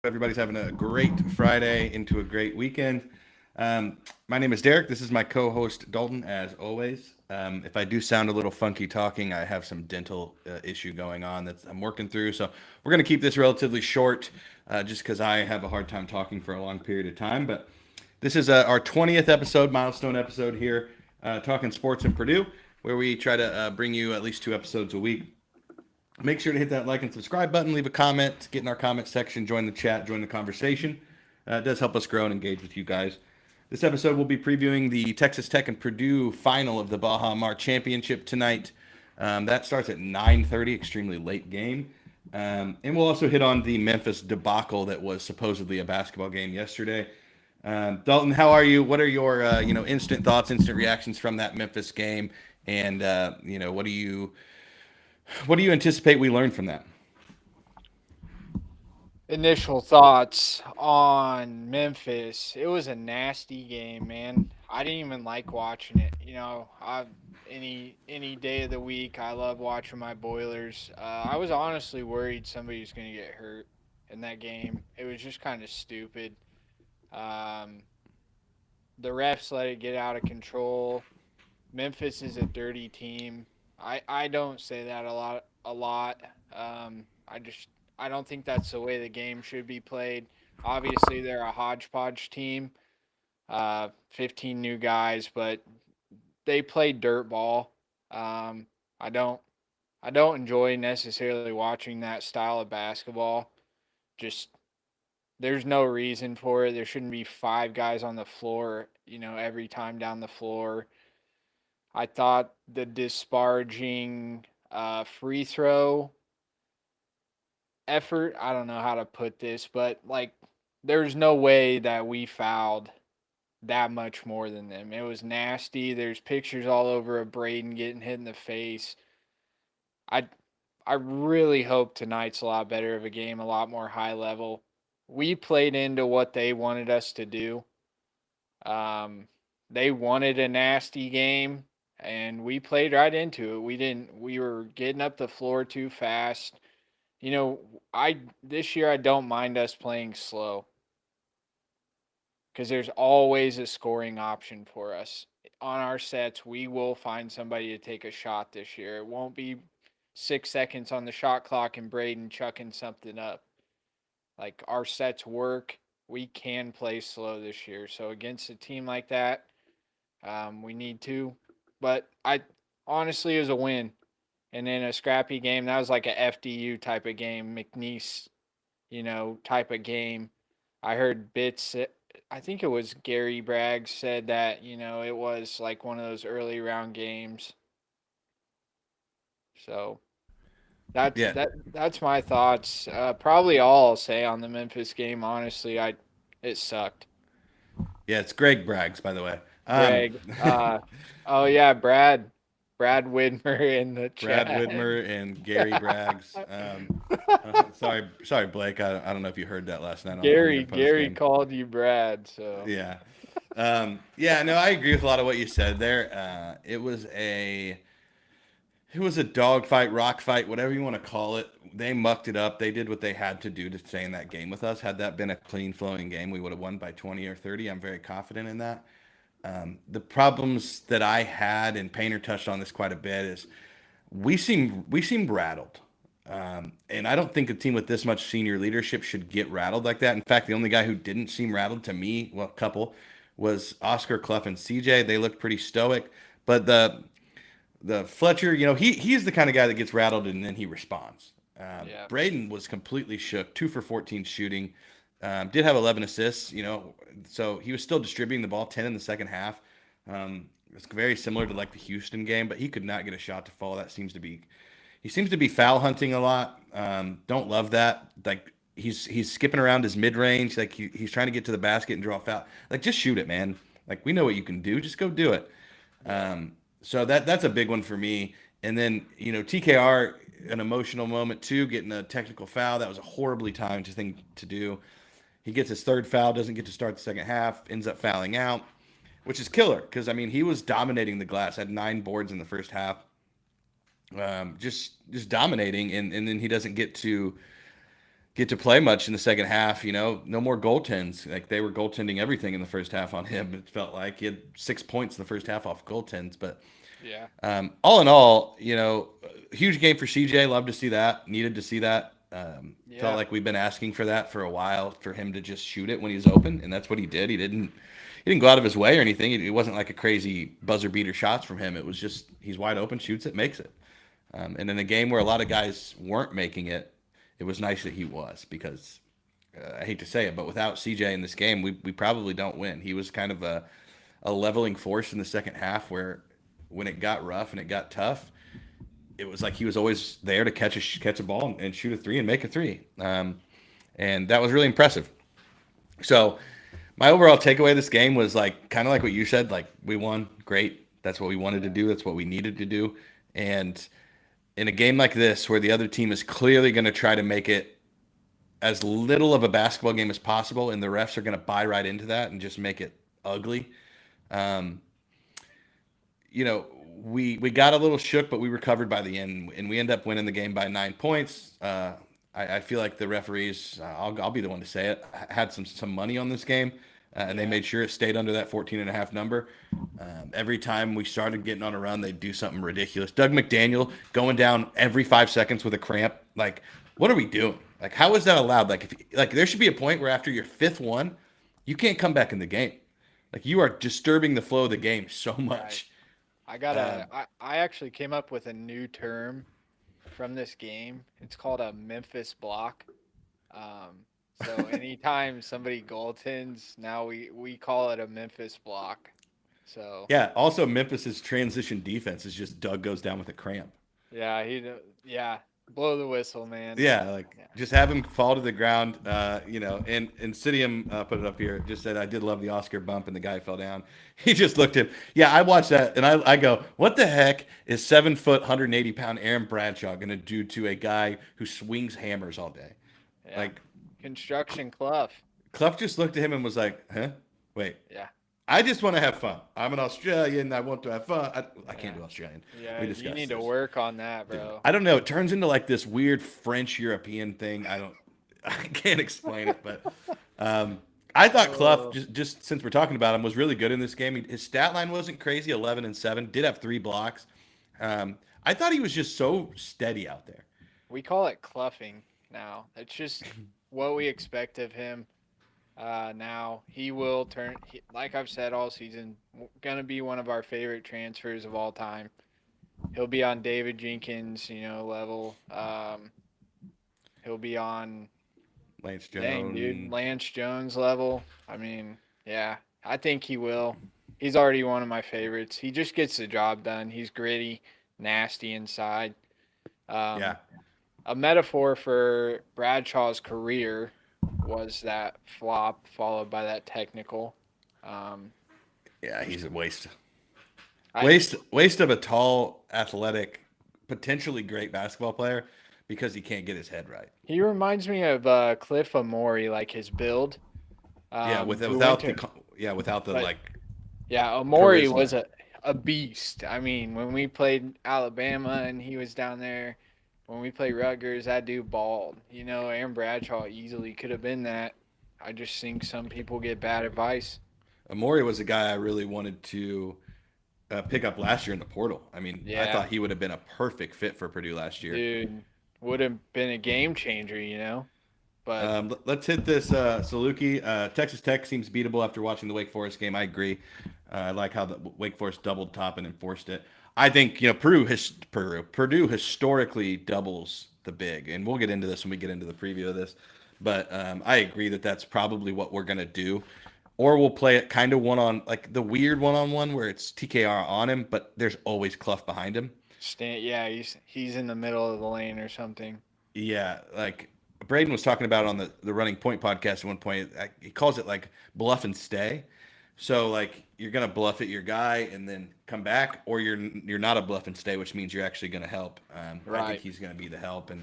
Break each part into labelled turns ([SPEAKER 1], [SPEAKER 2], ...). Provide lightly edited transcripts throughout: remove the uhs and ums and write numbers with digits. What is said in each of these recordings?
[SPEAKER 1] everybody's having a great Friday into a great weekend. My name is Derek. This is my co-host Dalton, as always. If I do sound a little funky talking, I have some dental issue going on that I'm working through. So we're going to keep this relatively short, just because I have a hard time talking for a long period of time. But this is our 20th episode, milestone episode here, talking sports in Purdue, where we try to bring you at least 2 episodes a week. Make sure to hit that like and subscribe button, leave a comment, get in our comment section, join the chat, join the conversation. It does help us grow and engage with you guys. This episode will be previewing the Texas Tech and Purdue final of the Baha Mahr Championship tonight. That starts at 9:30, extremely late game. And we'll also hit on the Memphis debacle that was supposedly a basketball game yesterday. Dalton, how are you? What are your instant thoughts, instant reactions from that Memphis game? And what do you anticipate we learn from that?
[SPEAKER 2] Initial thoughts on Memphis. It was a nasty game, man. I didn't even like watching it. Any day of the week, I love watching my Boilers. I was honestly worried somebody was going to get hurt in that game. It was just kind of stupid. Um, the refs let it get out of control. Memphis is a dirty team. I don't say that a lot. I just I don't think that's the way the game should be played. Obviously, they're a hodgepodge team, 15 new guys, but they play dirt ball. Um, I don't I don't enjoy necessarily watching that style of basketball. Just there's no reason for it. There shouldn't be five guys on the floor, every time down the floor. I thought the disparaging free throw effort, I don't know how to put this, but like there's no way that we fouled that much more than them. It was nasty. There's pictures all over of Braden getting hit in the face. I I really hope tonight's a lot better of a game, a lot more high level. We played into what they wanted us to do. Um, they wanted a nasty game, and we played right into it. We didn't. We were getting up the floor too fast. I this year I don't mind us playing slow because there's always a scoring option for us. On our sets, we will find somebody to take a shot this year. It won't be 6 seconds on the shot clock and Braden chucking something up. Like our sets work. We can play slow this year. So against a team like that, we need to. But I honestly, it was a win. And then a scrappy game, that was like a FDU type of game, McNeese, type of game. I heard I think it was Gary Bragg said that, it was like one of those early round games. So
[SPEAKER 1] Yeah,
[SPEAKER 2] that's my thoughts. Probably all I'll say on the Memphis game. Honestly, it sucked.
[SPEAKER 1] yeah, it's Greg Braggs, by the way.
[SPEAKER 2] Greg. Oh yeah, Brad Widmer in the
[SPEAKER 1] Brad
[SPEAKER 2] chat.
[SPEAKER 1] Widmer and Gary Braggs. Sorry, Blake. I don't know if you heard that last night on your post
[SPEAKER 2] Gary
[SPEAKER 1] game.
[SPEAKER 2] called you Brad. So
[SPEAKER 1] Yeah, yeah. No, I agree with a lot of what you said there. It was a dog fight, rock fight, whatever you want to call it. They mucked it up. They did what they had to do to stay in that game with us. Had that been a clean flowing game, we would have won by 20 or 30. I'm very confident in that. The problems that I had, and Painter touched on this quite a bit, is we seem rattled. And I don't think a team with this much senior leadership should get rattled like that. In fact, the only guy who didn't seem rattled to me, well, a couple, was Oscar Clough and CJ. They looked pretty stoic, but the Fletcher, he's the kind of guy that gets rattled and then he responds.
[SPEAKER 2] yeah,
[SPEAKER 1] Braden was completely shook, 2 for 14 shooting. Did have 11 assists, so he was still distributing the ball, 10 in the second half. It's very similar to like the Houston game, but he could not get a shot to fall. He seems to be foul hunting a lot. Don't love that. Like he's skipping around his mid range, like he's trying to get to the basket and draw a foul. Like just shoot it, man. Like we know what you can do, just go do it.
[SPEAKER 2] yeah.
[SPEAKER 1] So that's a big one for me. And then TKR, an emotional moment too, getting a technical foul. That was a horribly timed thing to do. He gets his third foul, doesn't get to start the second half, ends up fouling out, which is killer because I mean he was dominating the glass, had 9 boards in the first half, just dominating, and then he doesn't get get to play much in the second half. No more goaltends. Like they were goaltending everything in the first half on him. It felt like he had 6 points in the first half off goaltends. But
[SPEAKER 2] Yeah.
[SPEAKER 1] all in all, huge game for CJ. Love to see that. Needed to see that. Felt like we've been asking for that for a while, for him to just shoot it when he's open, and that's what he did. He didn't go out of his way or anything. It wasn't like a crazy buzzer beater shots from him. It was just he's wide open, shoots it, makes it. And in a game where a lot of guys weren't making it, it was nice that he was, because I hate to say it, but without CJ in this game, we probably don't win. He was kind of a leveling force in the second half, where when it got rough and it got tough, it was like he was always there to catch a ball and shoot a three and make a three. And that was really impressive. So my overall takeaway of this game was like kind of like what you said, like we won, great. That's what we wanted to do. That's what we needed to do. And in a game like this, where the other team is clearly going to try to make it as little of a basketball game as possible, and the refs are going to buy right into that and just make it ugly. We got a little shook, but we recovered by the end, and we end up winning the game by 9 points. I feel like the referees, I'll be the one to say it, had some money on this game, and they made sure it stayed under that 14.5 number. Every time we started getting on a run, they'd do something ridiculous. Doug McDaniel going down every 5 seconds with a cramp. Like, what are we doing? Like, how is that allowed? Like there should be a point where after your fifth one, you can't come back in the game. Like, you are disturbing the flow of the game so much.
[SPEAKER 2] Right. I actually came up with a new term from this game. It's called a Memphis block. So anytime somebody goaltends, now we call it a Memphis block. So
[SPEAKER 1] yeah. Also, Memphis's transition defense is just Doug goes down with a cramp.
[SPEAKER 2] Yeah, blow the whistle, man.
[SPEAKER 1] Yeah, just have him fall to the ground. And Sidium put it up here. Just said, I did love the Oscar bump, and the guy fell down. He just looked at him. Yeah, I watched that, and I go, what the heck is 7 foot, 180-pound Aaron Bradshaw going to do to a guy who swings hammers all day?
[SPEAKER 2] Yeah. Like construction Clough.
[SPEAKER 1] Clough just looked at him and was like, huh? Wait.
[SPEAKER 2] Yeah.
[SPEAKER 1] I just want to have fun. I'm an Australian. I want to have fun. I can't do Australian.
[SPEAKER 2] Yeah, you need to work on that, bro.
[SPEAKER 1] I don't know. It turns into like this weird French European thing. I can't explain it, but I thought Clough, just since we're talking about him, was really good in this game. His stat line wasn't crazy, 11 and 7. Did have 3 blocks. I thought he was just so steady out there.
[SPEAKER 2] We call it Cloughing now. It's just what we expect of him. Now he will turn, like I've said all season, gonna be one of our favorite transfers of all time. He'll be on David Jenkins, level. He'll be on Lance Jones level. I mean, yeah, I think he will. He's already one of my favorites. He just gets the job done. He's gritty, nasty inside. A metaphor for Bradshaw's career was that flop followed by that technical.
[SPEAKER 1] He's a waste. Waste of a tall, athletic, potentially great basketball player because he can't get his head right.
[SPEAKER 2] He reminds me of Cliff Amore, like his build.
[SPEAKER 1] Without the
[SPEAKER 2] Amore
[SPEAKER 1] charisma.
[SPEAKER 2] was a beast. I mean, when we played Alabama and he was down there, when we played Rutgers, that dude balled. Aaron Bradshaw easily could have been that. I just think some people get bad advice.
[SPEAKER 1] Amore was a guy I really wanted to pick up last year in the portal. I mean, I thought he would have been a perfect fit for Purdue last year.
[SPEAKER 2] Dude, would have been a game changer, But
[SPEAKER 1] let's hit this Saluki. Texas Tech seems beatable after watching the Wake Forest game. I agree. I like how the Wake Forest doubled top and enforced it. I think Purdue historically doubles the big, and we'll get into this when we get into the preview of this. But I agree that that's probably what we're gonna do, or we'll play it kind of like the weird one-on-one where it's TKR on him, but there's always Clough behind him.
[SPEAKER 2] He's in the middle of the lane or something.
[SPEAKER 1] Yeah, like Braden was talking about on the Running Point podcast at one point. He calls it like bluff and stay. So like you're gonna bluff at your guy and then come back, or you're not a bluff and stay, which means you're actually gonna help.
[SPEAKER 2] Right.
[SPEAKER 1] I think he's gonna be the help. And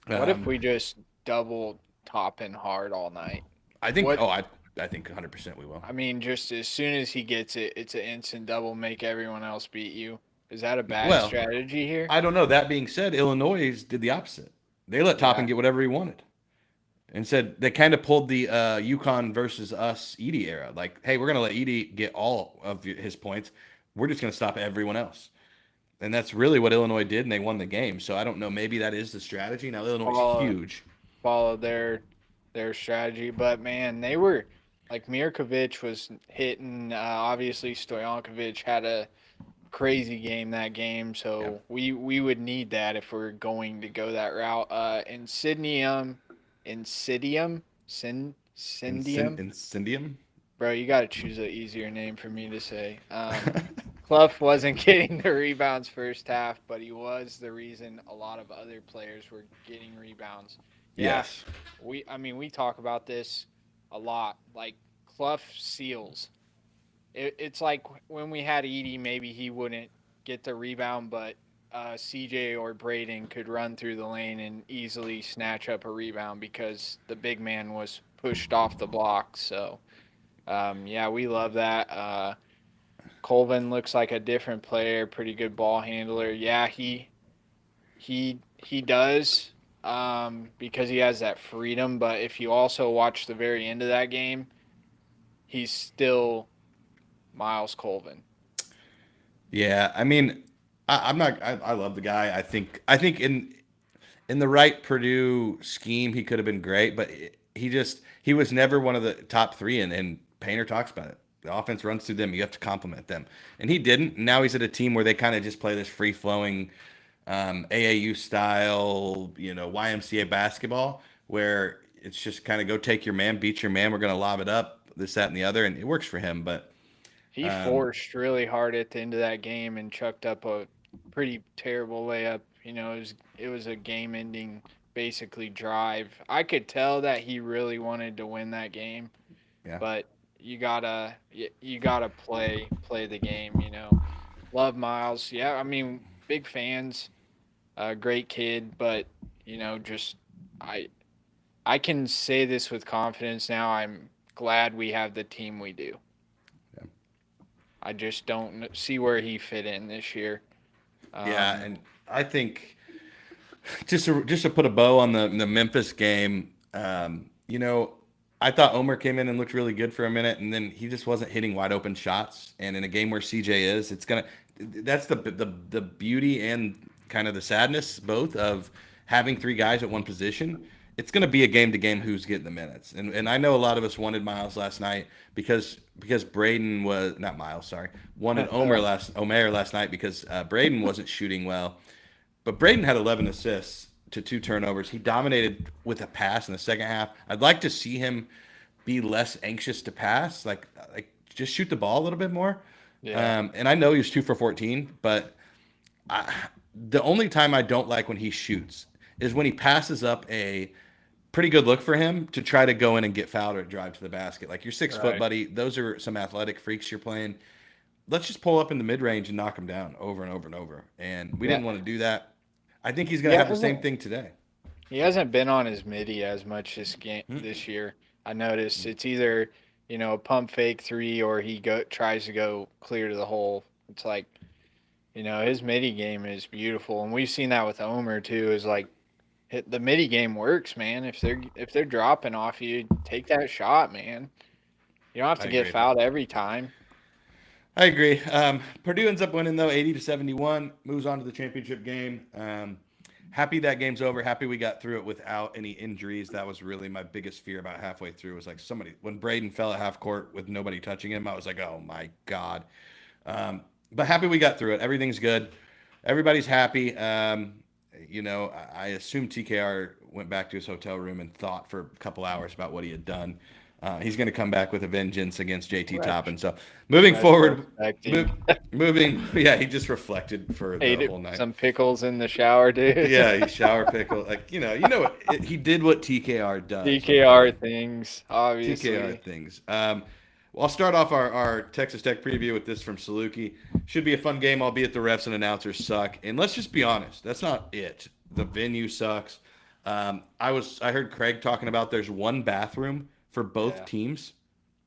[SPEAKER 2] what if we just double top and hard all night?
[SPEAKER 1] I think. I think 100% we will.
[SPEAKER 2] I mean, just as soon as he gets it, it's an instant double. Make everyone else beat you. Is that a bad strategy here?
[SPEAKER 1] I don't know. That being said, Illinois did the opposite. They let Toppin get whatever he wanted. and said they kind of pulled the UConn versus us Edie era. Like, hey, we're going to let Edie get all of his points. We're just going to stop everyone else. And that's really what Illinois did, and they won the game. So I don't know. Maybe that is the strategy. Now, Illinois is
[SPEAKER 2] Follow
[SPEAKER 1] huge.
[SPEAKER 2] follow their strategy, but man, they were like Mirkovic was hitting. Obviously, Stoyankovic had a crazy game that game,
[SPEAKER 1] Yeah.
[SPEAKER 2] so we would need that if we're going to go that route. Incendium,
[SPEAKER 1] Incendium?
[SPEAKER 2] bro, you got to choose an easier name for me to say. Clough wasn't getting the rebounds first half, but he was the reason a lot of other players were getting rebounds. Yeah,
[SPEAKER 1] Yes.
[SPEAKER 2] we talk about this a lot. Like Clough seals. It's like when we had Edie, maybe he wouldn't get the rebound, but CJ or Braden could run through the lane and easily snatch up a rebound because the big man was pushed off the block. So, yeah, we love that. Colvin looks like a different player, pretty good ball handler. Yeah, he does because he has that freedom. But if you also watch the very end of that game, he's still Miles Colvin.
[SPEAKER 1] Yeah, I mean, I'm not. I love the guy. I think in the right Purdue scheme, he could have been great, but he was never one of the top three. And Painter talks about it. The offense runs through them. You have to compliment them, and he didn't. Now he's at a team where they kind of just play this free flowing AAU style, YMCA basketball, where it's just kind of go take your man, beat your man. We're gonna lob it up, this, that, and the other, and it works for him. But
[SPEAKER 2] He
[SPEAKER 1] um,
[SPEAKER 2] forced really hard at the end of that game and chucked up a pretty terrible layup. It was a game-ending basically drive. I could tell that he really wanted to win that game,
[SPEAKER 1] yeah,
[SPEAKER 2] but you gotta play the game. Love Miles. Yeah, big fans. Great kid, but just I I can say this with confidence now. I'm glad we have the team we do.
[SPEAKER 1] yeah.
[SPEAKER 2] I just don't see where he fit in this year.
[SPEAKER 1] Yeah,
[SPEAKER 2] Um,
[SPEAKER 1] and I think just to put a bow on the Memphis game, I thought Omer came in and looked really good for a minute, and then he just wasn't hitting wide open shots. And in a game where CJ is, that's the beauty and kind of the sadness both of having three guys at one position. It's gonna be a game to game who's getting the minutes. And I know a lot of us wanted Miles last night because Braden was not Miles, sorry, wanted Omer last night because Braden wasn't shooting well. But Braden had 11 assists to 2 turnovers. He dominated with a pass in the second half. I'd like to see him be less anxious to pass, like just shoot the ball a little bit more.
[SPEAKER 2] yeah,
[SPEAKER 1] And I know he was 2 for 14, but I, the only time I don't like when he shoots is when he passes up a pretty good look for him to try to go in and get fouled or drive to the basket. Like, you're 6 foot,
[SPEAKER 2] right.
[SPEAKER 1] buddy. Those are some athletic freaks you're playing. Let's just pull up in the mid range and knock him down over and over and over. And we
[SPEAKER 2] Yeah,
[SPEAKER 1] didn't want to do that. I think he's going
[SPEAKER 2] he
[SPEAKER 1] to have the same
[SPEAKER 2] hasn't
[SPEAKER 1] thing today.
[SPEAKER 2] he hasn't been on his midi as much
[SPEAKER 1] Mm-mm.
[SPEAKER 2] this year. I noticed it's either a pump fake three or he tries to go clear to the hole. It's like his midi game is beautiful, and we've seen that with Omer too. Is like the midi game works, man. If they're dropping off you, take that shot, man. You don't have
[SPEAKER 1] I
[SPEAKER 2] to get
[SPEAKER 1] agree.
[SPEAKER 2] fouled every time.
[SPEAKER 1] I agree. Purdue ends up winning though, 80-71. Moves on to the championship game. Happy that game's over. Happy we got through it without any injuries. That was really my biggest fear about halfway through. Was like somebody when Braden fell at half court with nobody touching him. I was like, oh my god. But happy we got through it. Everything's good. Everybody's happy. I assume TKR went back to his hotel room and thought for a couple hours about what he had done. He's going to come back with a vengeance against JT
[SPEAKER 2] Ret-
[SPEAKER 1] Toppin. So moving forward,
[SPEAKER 2] Retrospecting.
[SPEAKER 1] yeah, he just reflected for the
[SPEAKER 2] Ate
[SPEAKER 1] whole night.
[SPEAKER 2] some pickles in the shower, dude.
[SPEAKER 1] Yeah, he shower pickle, like he did what TKR does.
[SPEAKER 2] DKR
[SPEAKER 1] Okay,
[SPEAKER 2] things,
[SPEAKER 1] TKR
[SPEAKER 2] obviously.
[SPEAKER 1] things. Well, I'll start off our Texas Tech preview with this from Saluki. Should be a fun game, albeit the refs and announcers suck. And let's just be honest, that's not it. The venue sucks. I heard Craig talking about there's one bathroom for both
[SPEAKER 2] Yeah,
[SPEAKER 1] teams.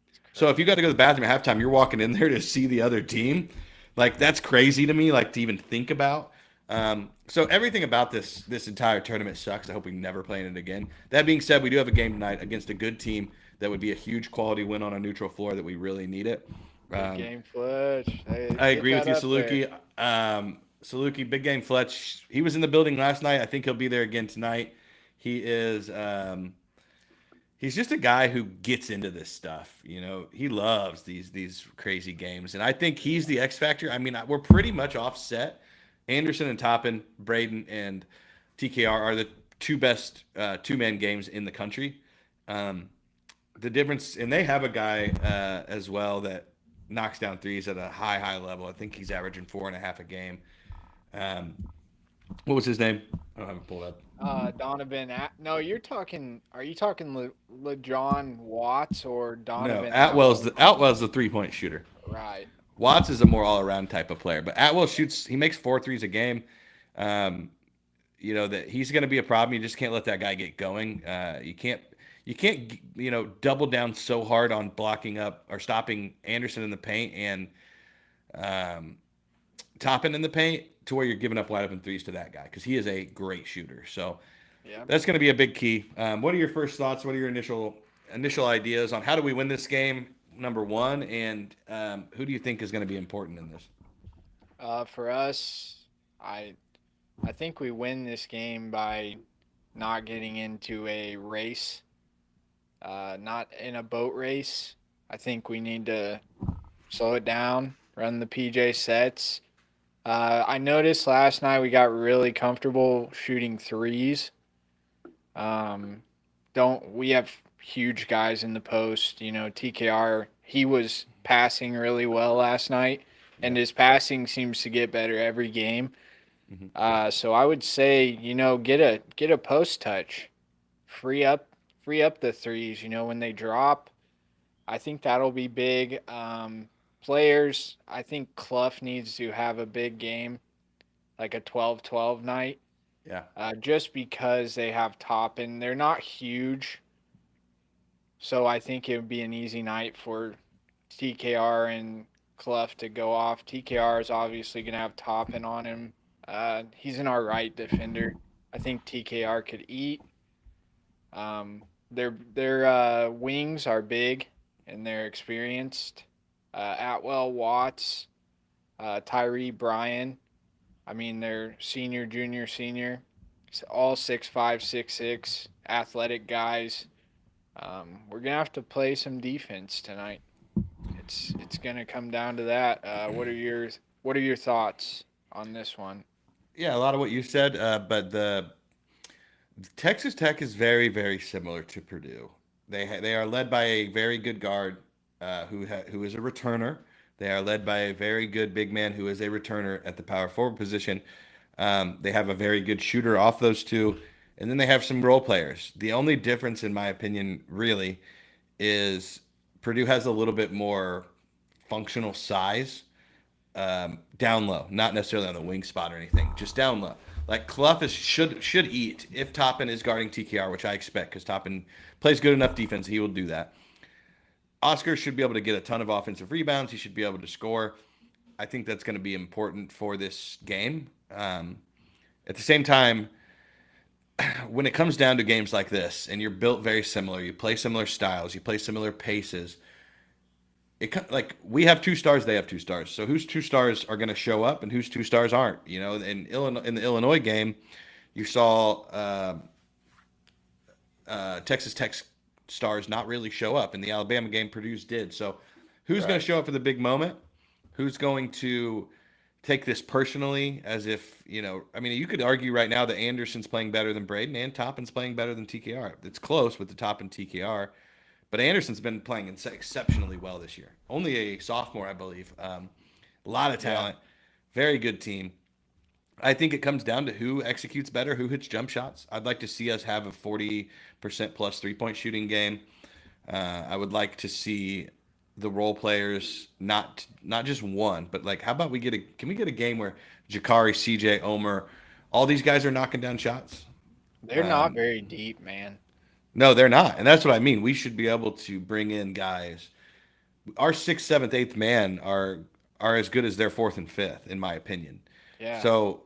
[SPEAKER 2] it's
[SPEAKER 1] So if you got to
[SPEAKER 2] crazy.
[SPEAKER 1] go to the bathroom at halftime, you're walking in there to see the other team. Like, that's crazy to me, like, to even think about. So everything about this entire tournament sucks. I hope we never play in it again. That being said, we do have a game tonight against a good team that would be a huge quality win on a neutral floor that we really need it.
[SPEAKER 2] Big game Fletch. Hey,
[SPEAKER 1] I
[SPEAKER 2] get
[SPEAKER 1] agree with
[SPEAKER 2] that
[SPEAKER 1] you,
[SPEAKER 2] up there.
[SPEAKER 1] Saluki. Saluki, big game Fletch. He was in the building last night. I think he'll be there again tonight. He is. He's just a guy who gets into this stuff. You know, he loves these crazy games, and I think he's the X factor. I mean, we're pretty much offset. Anderson and Toppin, Braden and TKR are the two best two-man games in the country. The difference, and they have a guy as well that knocks down threes at a high level. I think he's averaging 4.5 a game. What was his name? I don't have it pulled up.
[SPEAKER 2] Donovan. No, you're talking. Are you talking LeJohn Watts or
[SPEAKER 1] No,
[SPEAKER 2] Donovan
[SPEAKER 1] Atwell's
[SPEAKER 2] Atwell?
[SPEAKER 1] Atwell's the 3-point shooter.
[SPEAKER 2] Right.
[SPEAKER 1] Watts is a more all-around type of player, but Atwell shoots. He makes 4 threes a game. You know that he's going to be a problem. You just can't let that guy get going. You can't double down so hard on blocking up or stopping Anderson in the paint and Toppin in the paint to where you're giving up wide open threes to that guy because he is a great shooter. So
[SPEAKER 2] Yeah.
[SPEAKER 1] that's going to be a big key. What are your first thoughts? What are your initial ideas on how do we win this game? Number one, and who do you think is going to be important in this?
[SPEAKER 2] For us, I think we win this game by not getting into a race, not in a boat race. I think we need to slow it down, run the PJ sets. I noticed last night we got really comfortable shooting threes. Don't we have huge guys in the post? You know, TKR, he was passing really well last night, and his passing seems to get better every game. So I would say, get a post touch, free up the threes. You know, when they drop, I think that'll be big. Players, I think Clough needs to have a big game, like a 12-12 night.
[SPEAKER 1] Yeah.
[SPEAKER 2] Just because they have Toppin. They're not huge, so I think it would be an easy night for TKR and Clough to go off. TKR is obviously going to have Toppin on him. He's an all right defender. I think TKR could eat. Their wings are big and they're experienced. Atwell, Watts, Tyree, Bryan. I mean, they're senior, junior, senior. It's all 6'5", 6'6", athletic guys. We're gonna have to play some defense tonight. It's gonna come down to that. What are your thoughts on this one?
[SPEAKER 1] Yeah, a lot of what you said, but the Texas Tech is very, very similar to Purdue. They are led by a very good guard who is a returner. They are led by a very good big man who is a returner at the power forward position. They have a very good shooter off those two, and then they have some role players. The only difference, in my opinion, really, is Purdue has a little bit more functional size down low, not necessarily on the wing spot or anything, just down low. Like Clough should eat if Toppin is guarding TKR, which I expect because Toppin plays good enough defense, he will do that. Oscar should be able to get a ton of offensive rebounds. He should be able to score. I think that's going to be important for this game. At the same time, when it comes down to games like this, and you're built very similar, you play similar styles, you play similar paces. Like we have 2 stars, they have 2 stars. So whose 2 stars are going to show up, and whose 2 stars aren't? You know, in the Illinois game, you saw Texas Tech stars not really show up. In the Alabama game, Purdue's did. So who's going to show up for the big moment? Who's going to take this personally as if, I mean, you could argue right now that Anderson's playing better than Braden and Toppin's playing better than TKR. It's close with the Toppin TKR, but Anderson's been playing exceptionally well this year. Only a sophomore, I believe. A lot of talent, very good team. I think it comes down to who executes better, who hits jump shots. I'd like to see us have a 40% plus 3-point shooting game. I would like to see the role players, not just one, but like, how about can we get a game where Jakari, CJ, Omer, all these guys are knocking down shots?
[SPEAKER 2] They're not very deep, man.
[SPEAKER 1] No, they're not. And that's what I mean. We should be able to bring in guys. Our 6th, 7th, 8th man are as good as their 4th and 5th, in my opinion.
[SPEAKER 2] Yeah.
[SPEAKER 1] So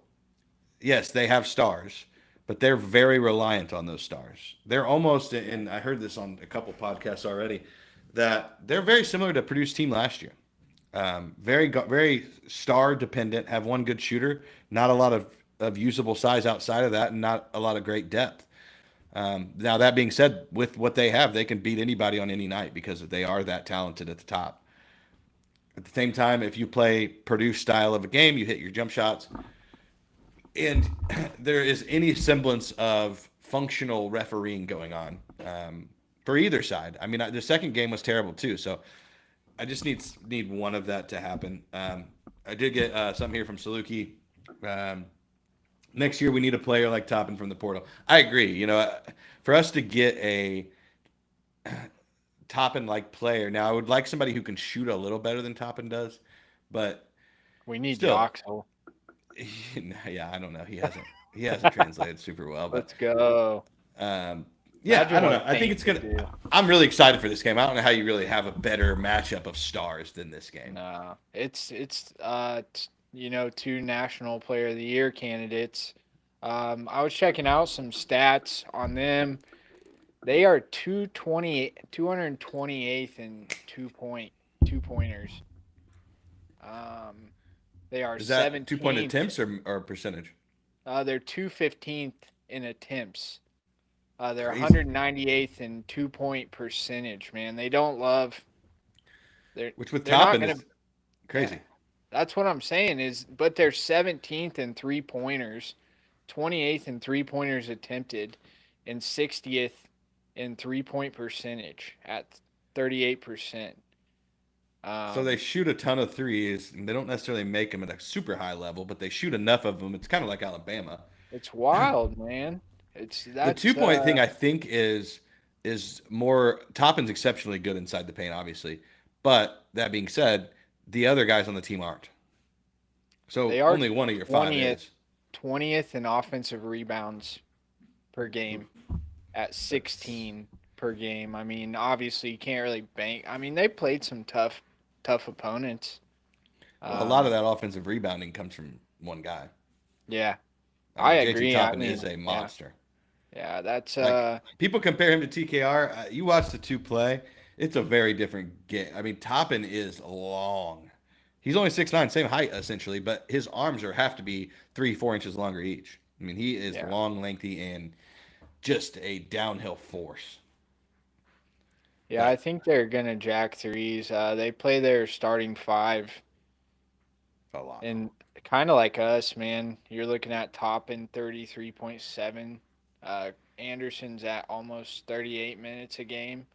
[SPEAKER 1] yes, they have stars, but they're very reliant on those stars. They're almost, and I heard this on a couple podcasts already, that they're very similar to Purdue's team last year. Very star dependent. Have one good shooter, not a lot of usable size outside of that, and not a lot of great depth. Now that being said, with what they have, they can beat anybody on any night because they are that talented at the top. At the same time, if you play Purdue style of a game, you hit your jump shots, and there is any semblance of functional refereeing going on for either side. I mean, the second game was terrible too, so I just need one of that to happen. I did get something here from Saluki. Next year, we need a player like Toppin from the portal. I agree. You know, for us to get a Toppin like player, now I would like somebody who can shoot a little better than Toppin does, but
[SPEAKER 2] We need
[SPEAKER 1] still,
[SPEAKER 2] Joxel.
[SPEAKER 1] yeah, I don't know. He hasn't translated super well, but
[SPEAKER 2] Let's go.
[SPEAKER 1] yeah,
[SPEAKER 2] Imagine
[SPEAKER 1] I don't
[SPEAKER 2] what
[SPEAKER 1] know. I think
[SPEAKER 2] Payne
[SPEAKER 1] it's
[SPEAKER 2] could
[SPEAKER 1] gonna.
[SPEAKER 2] do.
[SPEAKER 1] I'm really excited for this game. I don't know how you really have a better matchup of stars than this game.
[SPEAKER 2] No, it's two National Player of the Year candidates. I was checking out some stats on them. They are 228th in 2 pointers. They are
[SPEAKER 1] Is that 2 point
[SPEAKER 2] 17th.
[SPEAKER 1] attempts or percentage?
[SPEAKER 2] They're 215th in attempts. They're
[SPEAKER 1] Crazy.
[SPEAKER 2] 198th in 2-point percentage. Man, they don't love.
[SPEAKER 1] Which with
[SPEAKER 2] They're not
[SPEAKER 1] Toppin
[SPEAKER 2] gonna.
[SPEAKER 1] is crazy.
[SPEAKER 2] That's what I'm saying but they're 17th in 3-pointers, 28th in 3-pointers attempted, and 60th in 3-point percentage at 38%.
[SPEAKER 1] So they shoot a ton of threes, and they don't necessarily make them at a super high level, but they shoot enough of them. It's kind of like Alabama.
[SPEAKER 2] It's wild, man.
[SPEAKER 1] The 2 point thing I think is more. Toppin's exceptionally good inside the paint, obviously, but that being said, the other guys on the team aren't. So
[SPEAKER 2] They are
[SPEAKER 1] only one of your five
[SPEAKER 2] 20th,
[SPEAKER 1] is.
[SPEAKER 2] 20th in offensive rebounds per game at 16 per game. I mean, obviously you can't really bank. I mean, they played some tough opponents.
[SPEAKER 1] Well, a lot of that offensive rebounding comes from one guy.
[SPEAKER 2] Yeah,
[SPEAKER 1] I mean,
[SPEAKER 2] agree.
[SPEAKER 1] JT Toppin
[SPEAKER 2] I mean,
[SPEAKER 1] is a monster.
[SPEAKER 2] Yeah, that's
[SPEAKER 1] Like people compare him to TKR. You watch the two play; it's a very different game. I mean, Toppin is long. He's only 6'9", same height essentially, but his arms have to be 3-4 inches longer each. I mean, he is long, lengthy, and just a downhill force.
[SPEAKER 2] Yeah, I think they're gonna jack threes. They play their starting five,
[SPEAKER 1] A lot.
[SPEAKER 2] and kind of like us, man. You're looking at Toppin 33.7. Anderson's at almost 38 minutes a game.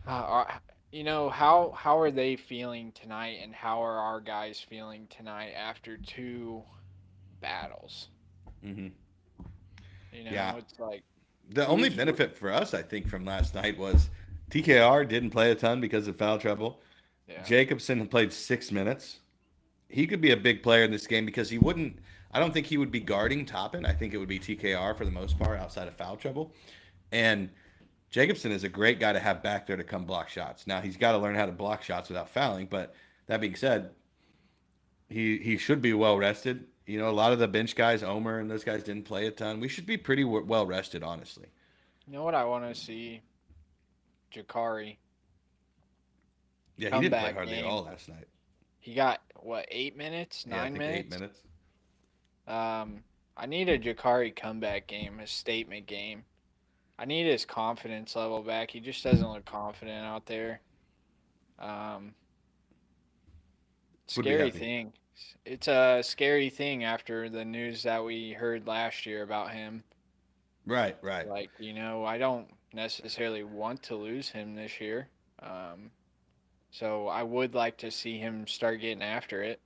[SPEAKER 2] How are they feeling tonight, and how are our guys feeling tonight after two battles?
[SPEAKER 1] Mm-hmm.
[SPEAKER 2] It's like
[SPEAKER 1] the only benefit for us, I think, from last night was TKR didn't play a ton because of foul trouble.
[SPEAKER 2] Yeah.
[SPEAKER 1] Jacobson played 6 minutes. He could be a big player in this game because he wouldn't. I don't think he would be guarding Toppin. I think it would be TKR for the most part outside of foul trouble. And Jacobson is a great guy to have back there to come block shots. Now he's got to learn how to block shots without fouling. But that being said, he should be well rested. You know, a lot of the bench guys, Omer and those guys didn't play a ton. We should be pretty well rested, honestly.
[SPEAKER 2] You know what I want to see? Jakari.
[SPEAKER 1] Yeah, he didn't play hardly at all last night.
[SPEAKER 2] He got 8 minutes, 9 minutes.
[SPEAKER 1] 8 minutes.
[SPEAKER 2] I need a Jakari comeback game, a statement game. I need his confidence level back. He just doesn't look confident out there. Scary thing. It's a scary thing after the news that we heard last year about him.
[SPEAKER 1] Right.
[SPEAKER 2] Like, I don't necessarily want to lose him this year. So I would like to see him start getting after it.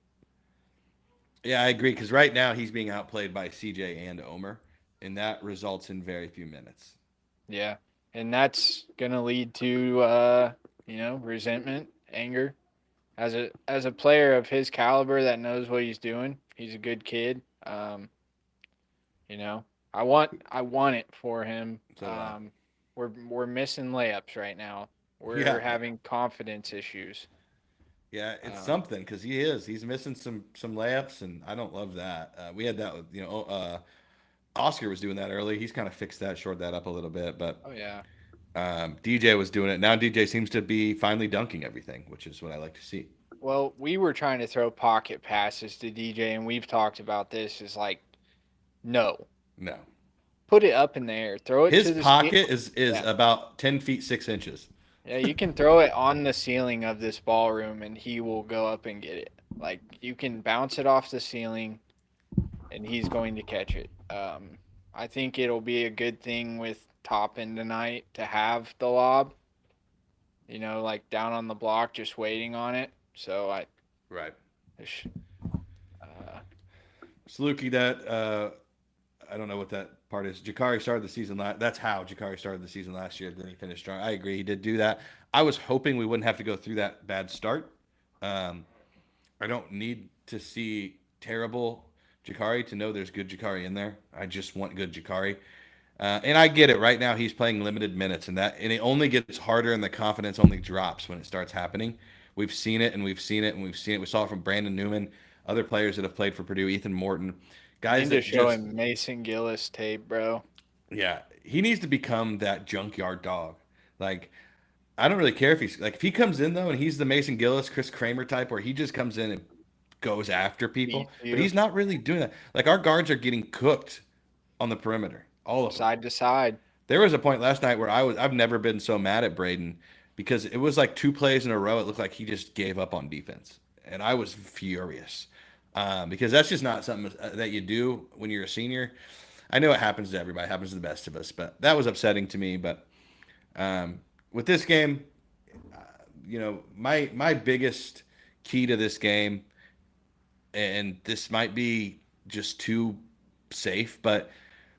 [SPEAKER 1] Yeah, I agree, because right now he's being outplayed by CJ and Omer, and that results in very few minutes.
[SPEAKER 2] Yeah, and that's going to lead to, resentment, anger. As a player of his caliber that knows what he's doing, he's a good kid. I want it for him.
[SPEAKER 1] So,
[SPEAKER 2] we're missing layups right now. We're having confidence issues.
[SPEAKER 1] Yeah, it's something because he's missing some layups, and I don't love that. We had that with Oscar was doing that early. He's kind of fixed that, shored that up a little bit, but
[SPEAKER 2] Oh yeah.
[SPEAKER 1] DJ was doing it. Now DJ seems to be finally dunking everything, which is what I like to see.
[SPEAKER 2] Well, we were trying to throw pocket passes to DJ, and we've talked about this. Is like, no,
[SPEAKER 1] No,
[SPEAKER 2] put it up in the air, throw it
[SPEAKER 1] his
[SPEAKER 2] to the
[SPEAKER 1] pocket is
[SPEAKER 2] yeah.
[SPEAKER 1] about 10 feet 6 inches.
[SPEAKER 2] Yeah, you can throw it on the ceiling of this ballroom, and he will go up and get it. Like you can bounce it off the ceiling, and he's going to catch it. I think it'll be a good thing with Toppin tonight to have the lob. Like down on the block, just waiting on it. So
[SPEAKER 1] Right.
[SPEAKER 2] uh,
[SPEAKER 1] Saluki, that I don't know what that part is. Jakari started the season that's how Jakari started the season last year. Then he finished strong. I agree, he did do that. I was hoping we wouldn't have to go through that bad start. I don't need to see terrible Jakari to know there's good Jakari in there. I just want good Jakari. And I get it. Right now, he's playing limited minutes, and it only gets harder, and the confidence only drops when it starts happening. We've seen it, and we've seen it, and we've seen it. We saw it from Brandon Newman, other players that have played for Purdue, Ethan Morton, guys
[SPEAKER 2] need
[SPEAKER 1] that
[SPEAKER 2] to show
[SPEAKER 1] just
[SPEAKER 2] him Mason Gillis tape, bro.
[SPEAKER 1] yeah, he needs to become that junkyard dog. Like I don't really care if he comes in though, and he's the Mason Gillis, Chris Kramer type, where he just comes in and goes after
[SPEAKER 2] Beat
[SPEAKER 1] people, but
[SPEAKER 2] you
[SPEAKER 1] he's not really doing that. Like our guards are getting cooked on the perimeter, all of them.
[SPEAKER 2] side to side.
[SPEAKER 1] There was a point last night where I've never been so mad at Braden because it was like two plays in a row. It looked like he just gave up on defense, and I was furious because that's just not something that you do when you're a senior. I know it happens to everybody, it happens to the best of us, but that was upsetting to me. But with this game, my biggest key to this game, and this might be just too safe, but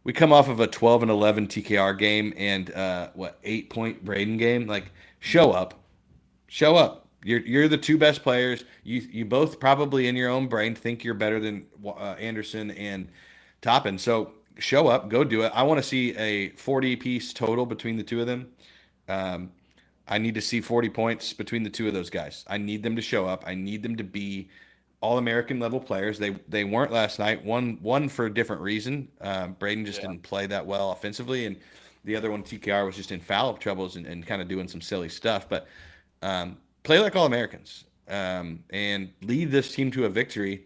[SPEAKER 1] we come off of a 12-11 TKR game and 8-point Braden game. Like, show up. You're the two best players. You both probably in your own brain think you're better than Anderson and Toppin. So show up, go do it. I want to see a 40-piece total between the two of them. I need to see 40 points between the two of those guys. I need them to show up. I need them to be all-American level players. They weren't last night. One for a different reason. Braden just didn't play that well offensively, and the other one, TKR, was just in foul troubles and kind of doing some silly stuff. But play like all-Americans and lead this team to a victory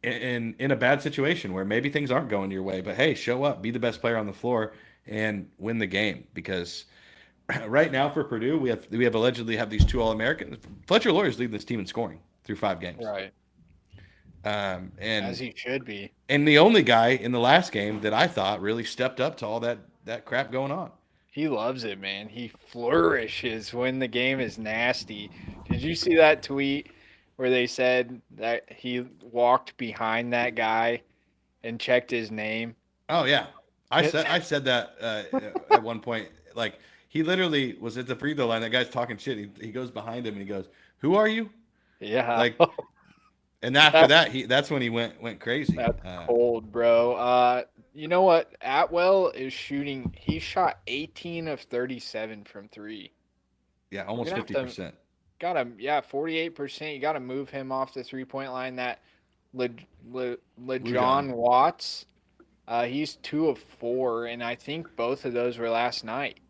[SPEAKER 1] in a bad situation where maybe things aren't going your way. But hey, show up, be the best player on the floor, and win the game. Because right now for Purdue, we have allegedly have these two All-Americans. Fletcher Lawyer's leading this team in scoring through 5 games.
[SPEAKER 2] Right.
[SPEAKER 1] And
[SPEAKER 2] As he should be.
[SPEAKER 1] And the only guy in the last game that I thought really stepped up to all that crap going on.
[SPEAKER 2] He loves it, man. He flourishes when the game is nasty. Did you see that tweet where they said that he walked behind that guy and checked his name?
[SPEAKER 1] Oh yeah, I said that at one point. Like he literally was at the free throw line. That guy's talking shit. He goes behind him and he goes, "Who are you?"
[SPEAKER 2] Yeah.
[SPEAKER 1] Like, and after that's when he went crazy.
[SPEAKER 2] That's cold, bro. You know what? Atwell is shooting. He shot 18 of 37 from 3.
[SPEAKER 1] Yeah, almost 50%.
[SPEAKER 2] 48%. You got to move him off the 3-point line. That LeJon Watts, he's 2 of 4, and I think both of those were last night.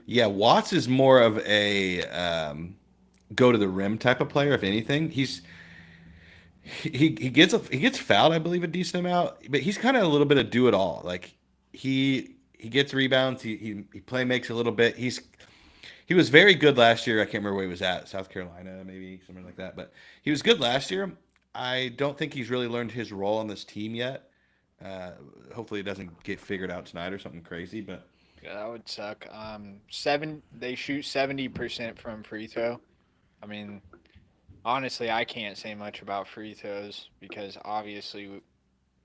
[SPEAKER 1] Yeah, Watts is more of a go to the rim type of player. If anything, he gets fouled, I believe, a decent amount, but he's kind of a little bit of do it all. Like he gets rebounds, he play makes a little bit. He was very good last year. I can't remember where he was at, South Carolina, maybe something like that. But he was good last year. I don't think he's really learned his role on this team yet. Hopefully, it doesn't get figured out tonight or something crazy. But
[SPEAKER 2] yeah, that would suck. They shoot 70% from free throw. I mean, honestly, I can't say much about free throws because obviously,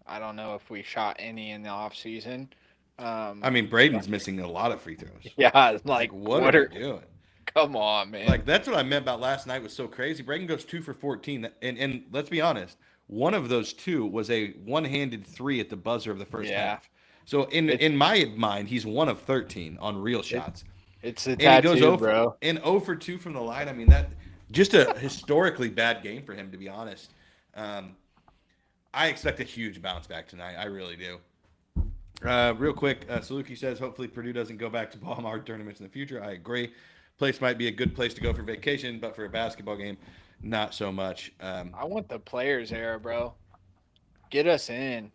[SPEAKER 2] I don't know if we shot any in the off season.
[SPEAKER 1] I mean, Braden's missing a lot of free throws.
[SPEAKER 2] Yeah, like
[SPEAKER 1] what are you doing?
[SPEAKER 2] Come on, man.
[SPEAKER 1] Like that's what I meant about last night was so crazy. Braden goes 2 for 14, and let's be honest, one of those 2 was a one-handed 3 at the buzzer of the first half. So in my mind, he's 1 of 13 on real shots.
[SPEAKER 2] It's a tattoo,
[SPEAKER 1] he goes 0
[SPEAKER 2] bro.
[SPEAKER 1] And 0 for 2 from the line. I mean just a historically bad game for him, to be honest. Um, I expect a huge bounce back tonight. I really do. Real quick, Saluki says hopefully Purdue doesn't go back to Baha Mahr tournaments in the future. I agree. Place might be a good place to go for vacation, but for a basketball game, not so much.
[SPEAKER 2] I want the Players Era, bro. Get us in.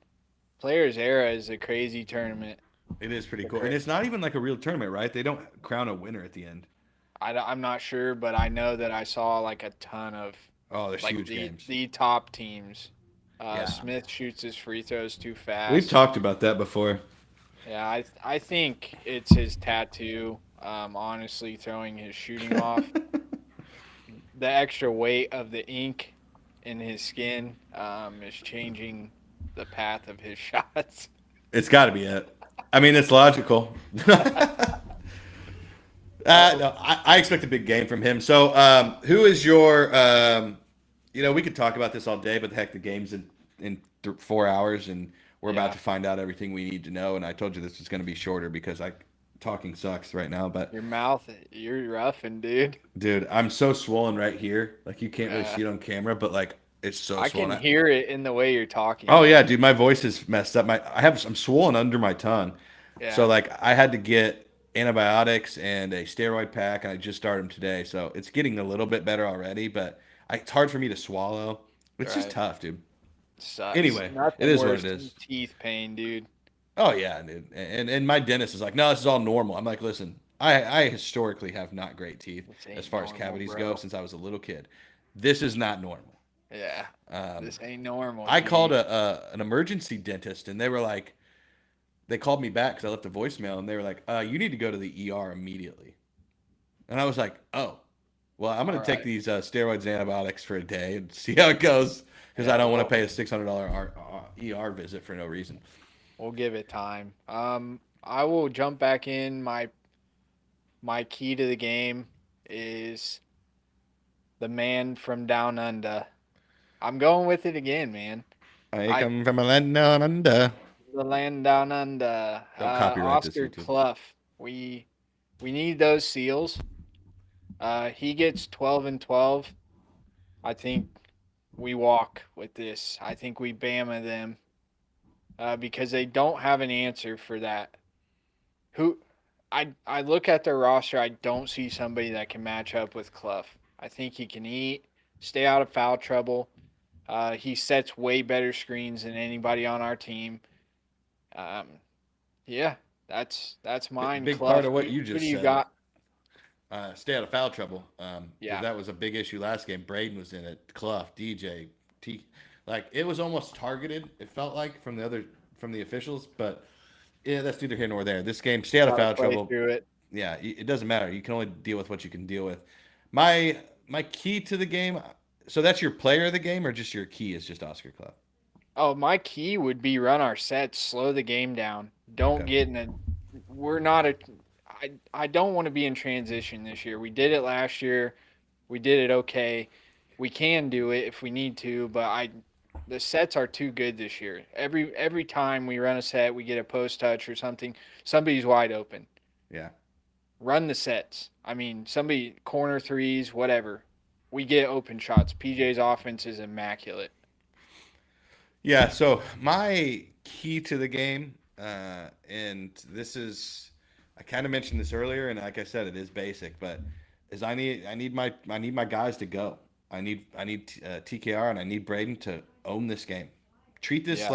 [SPEAKER 2] Players Era is a crazy tournament.
[SPEAKER 1] It is pretty cool, and it's not even like a real tournament, right? They don't crown a winner at the end.
[SPEAKER 2] I'm not sure, but I know that I saw like a ton of
[SPEAKER 1] Oh, there's
[SPEAKER 2] like
[SPEAKER 1] huge games.
[SPEAKER 2] the top teams.
[SPEAKER 1] Yeah,
[SPEAKER 2] Smith shoots his free throws too
[SPEAKER 1] we've
[SPEAKER 2] fast.
[SPEAKER 1] talked about that before.
[SPEAKER 2] Yeah, I think it's his tattoo. Honestly, throwing his shooting off. The extra weight of the ink in his skin is changing the path of his shots.
[SPEAKER 1] It's got to be it. I mean, it's logical. No, I expect a big game from him. So, who is your? We could talk about this all day, but heck, the game's in 4 hours, and we're about
[SPEAKER 2] Yeah,
[SPEAKER 1] to find out everything we need to know. And I told you this was going to be shorter because talking sucks right now. But
[SPEAKER 2] your mouth, you're roughing, dude.
[SPEAKER 1] dude, I'm so swollen right here. Like you can't really
[SPEAKER 2] Uh,
[SPEAKER 1] see it on camera, but like it's so
[SPEAKER 2] I
[SPEAKER 1] swollen.
[SPEAKER 2] can hear it in the way you're talking,
[SPEAKER 1] Oh yeah,
[SPEAKER 2] man.
[SPEAKER 1] dude, my voice is messed up. I'm swollen under my tongue. So
[SPEAKER 2] Yeah,
[SPEAKER 1] like I had to get antibiotics and a steroid pack, and I just started them today. So it's getting a little bit better already, but it's hard for me to swallow. It's just
[SPEAKER 2] right.
[SPEAKER 1] tough, dude.
[SPEAKER 2] Sucks.
[SPEAKER 1] Anyway, it
[SPEAKER 2] Nothing
[SPEAKER 1] is what
[SPEAKER 2] worse
[SPEAKER 1] it
[SPEAKER 2] than
[SPEAKER 1] is.
[SPEAKER 2] teeth pain, dude.
[SPEAKER 1] Oh yeah, dude. And my dentist is like, no, this is all normal. I'm like, listen, I historically have not great teeth
[SPEAKER 2] This
[SPEAKER 1] as
[SPEAKER 2] ain't
[SPEAKER 1] far as
[SPEAKER 2] normal,
[SPEAKER 1] cavities go
[SPEAKER 2] bro.
[SPEAKER 1] since I was a little kid. This is not normal.
[SPEAKER 2] Yeah,
[SPEAKER 1] Um,
[SPEAKER 2] this ain't normal,
[SPEAKER 1] I called
[SPEAKER 2] G.
[SPEAKER 1] an emergency dentist, and they called me back because I left a voicemail, and they were like, you need to go to the ER immediately. And I was like, oh, well, I'm going
[SPEAKER 2] All
[SPEAKER 1] to take
[SPEAKER 2] right.
[SPEAKER 1] these steroids and antibiotics for a day and see how it goes because I
[SPEAKER 2] Yeah,
[SPEAKER 1] don't want to
[SPEAKER 2] well,
[SPEAKER 1] pay a $600 ER visit for no reason.
[SPEAKER 2] we'll give it time. I will jump back in. My key to the game is the man from down under. I'm going with it again, man.
[SPEAKER 1] I
[SPEAKER 2] I
[SPEAKER 1] come from a land down under.
[SPEAKER 2] The land down under.
[SPEAKER 1] Don't copyright this,
[SPEAKER 2] Oscar
[SPEAKER 1] YouTube.
[SPEAKER 2] Clough. We need those seals. He gets 12 and 12. I think we walk with this. I think we Bama them because they don't have an answer for that. Who I look at their roster. I don't see somebody that can match up with Clough. I think he can eat, stay out of foul trouble. He sets way better screens than anybody on our team. Um, yeah, that's mine,
[SPEAKER 1] Big part
[SPEAKER 2] Clough.
[SPEAKER 1] of
[SPEAKER 2] Who,
[SPEAKER 1] what you
[SPEAKER 2] who do
[SPEAKER 1] just
[SPEAKER 2] you
[SPEAKER 1] said.
[SPEAKER 2] got?
[SPEAKER 1] Stay out of foul trouble. Because
[SPEAKER 2] Yeah,
[SPEAKER 1] that was a big issue last game. Braden was in it. Clough, DJ, T, like it was almost targeted. It felt like from the officials, but yeah, that's neither here nor there. This game, stay out of
[SPEAKER 2] gotta
[SPEAKER 1] foul
[SPEAKER 2] play
[SPEAKER 1] trouble.
[SPEAKER 2] through it.
[SPEAKER 1] Yeah, it doesn't matter. You can only deal with what you can deal with. My key to the game. So that's your player of the game, or just your key is just Oscar Clough.
[SPEAKER 2] Oh, my key would be run our sets, slow the game down. Don't
[SPEAKER 1] Okay.
[SPEAKER 2] get in a. We're not a. I don't want to be in transition this year. We did it last year. We did it okay. We can do it if we need to, but the sets are too good this year. Every time we run a set, we get a post touch or something. Somebody's wide open.
[SPEAKER 1] Yeah.
[SPEAKER 2] Run the sets. I mean, somebody corner threes, whatever. We get open shots. PJ's offense is immaculate.
[SPEAKER 1] Yeah. So my key to the game, and I kind of mentioned this earlier, and like I said, it is basic, but is I need my guys to go. I need TKR and I need Braden to own this game. Treat this
[SPEAKER 2] Yeah.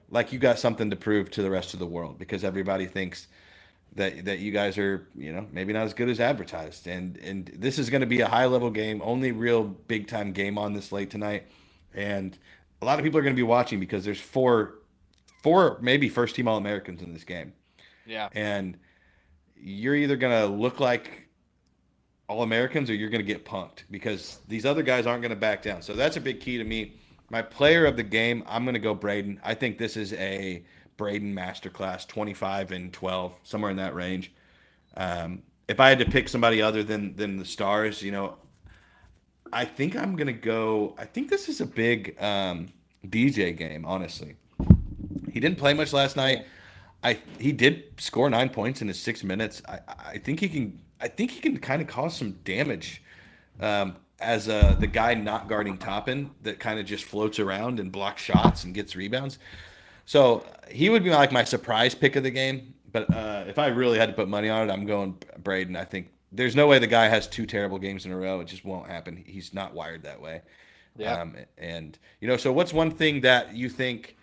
[SPEAKER 1] like you got something to prove to the rest of the world because everybody thinks that you guys are maybe not as good as advertised, and this is going to be a high level game, only real big time game on this late tonight, and a lot of people are going to be watching because there's four maybe first team All Americans in this game,
[SPEAKER 2] Yeah.
[SPEAKER 1] and you're either going to look like All Americans or you're going to get punked because these other guys aren't going to back down. So that's a big key to me. My player of the game, I'm going to go Braden. I think this is a Braden masterclass, 25 and 12, somewhere in that range. If I had to pick somebody other than the stars, I think I'm going to go. I think this is a big DJ game, honestly. He didn't play much last night. He did score 9 points in his 6 minutes. I think he can kind of cause some damage. as the guy not guarding Toppin that kind of just floats around and blocks shots and gets rebounds. So he would be like my surprise pick of the game. But if I really had to put money on it, I'm going Braden. I think there's no way the guy has 2 terrible games in a row. It just won't happen. He's not wired that way.
[SPEAKER 2] Yeah.
[SPEAKER 1] And so what's one thing that you think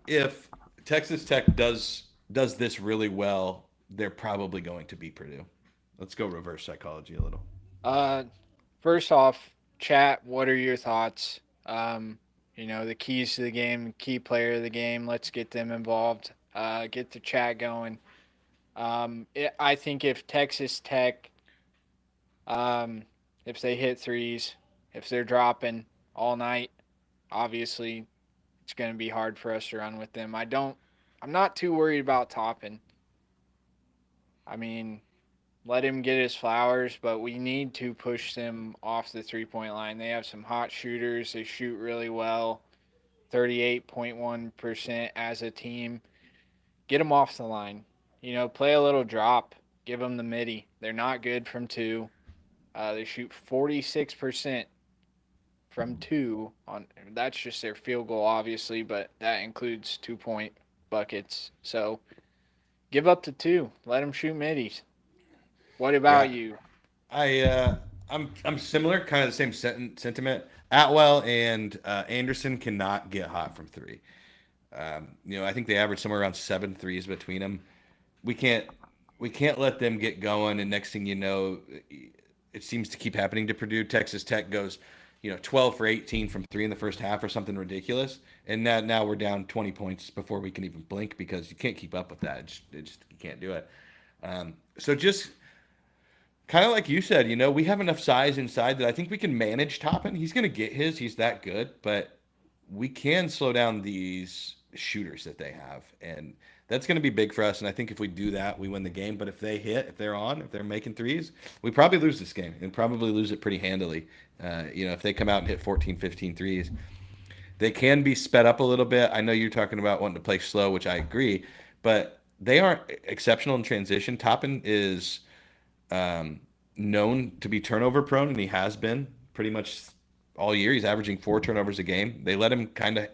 [SPEAKER 1] if Texas Tech does this really well, they're probably going to beat Purdue? Let's go reverse psychology a little.
[SPEAKER 2] First off, chat, what are your thoughts? The keys to the game, key player of the game. Let's get them involved. Get the chat going. I think if Texas Tech, if they hit threes, if they're dropping all night, obviously it's going to be hard for us to run with them. I'm not too worried about Toppin. I mean, let him get his flowers, but we need to push them off the three-point line. They have some hot shooters. They shoot really well, 38.1% as a team. Get them off the line. Play a little drop. Give them the midi. They're not good from 2. They shoot 46% from 2. That's just their field goal, obviously, but that includes 2-point buckets. So give up to 2. Let them shoot middies. What about you?
[SPEAKER 1] I'm similar, kind of the same sentiment. Atwell and Anderson cannot get hot from 3. I think they average somewhere around 7 threes between them. We can't let them get going, and next thing you know, it seems to keep happening to Purdue. Texas Tech goes, 12 for 18 from 3 in the first half or something ridiculous, and now we're down 20 points before we can even blink because you can't keep up with that. You can't do it. So just kind of like you said, we have enough size inside that I think we can manage Toppin. He's going to get his. He's that good, but we can slow down these shooters that they have, and that's going to be big for us. And I think if we do that, we win the game. But if they're making threes, we probably lose this game and probably lose it pretty handily. If they come out and hit 14, 15 threes, they can be sped up a little bit. I know you're talking about wanting to play slow, which I agree, but they aren't exceptional in transition. Toppin is known to be turnover prone, and he has been pretty much all year. He's averaging 4 turnovers a game. They let him kind of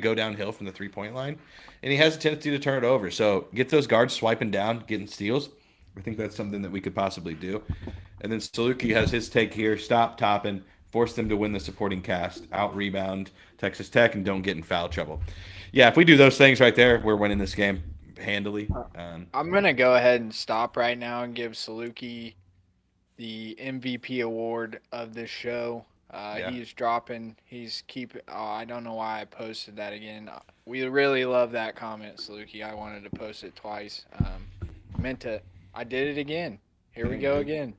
[SPEAKER 1] go downhill from the 3-point line, and he has a tendency to turn it over. So get those guards swiping down, getting steals. I think that's something that we could possibly do. And then Saluki has his take here: stop Toppin, force them to win the supporting cast, out rebound Texas Tech, and don't get in foul trouble. Yeah, if we do those things right there, we're winning this game handily.
[SPEAKER 2] I'm gonna go ahead and stop right now and give Saluki the MVP award of this show. He's dropping. He's keeping. I don't know why I posted that again. We really love that comment, Saluki. I wanted to post it twice. Meant to. I did it again. Here we go again.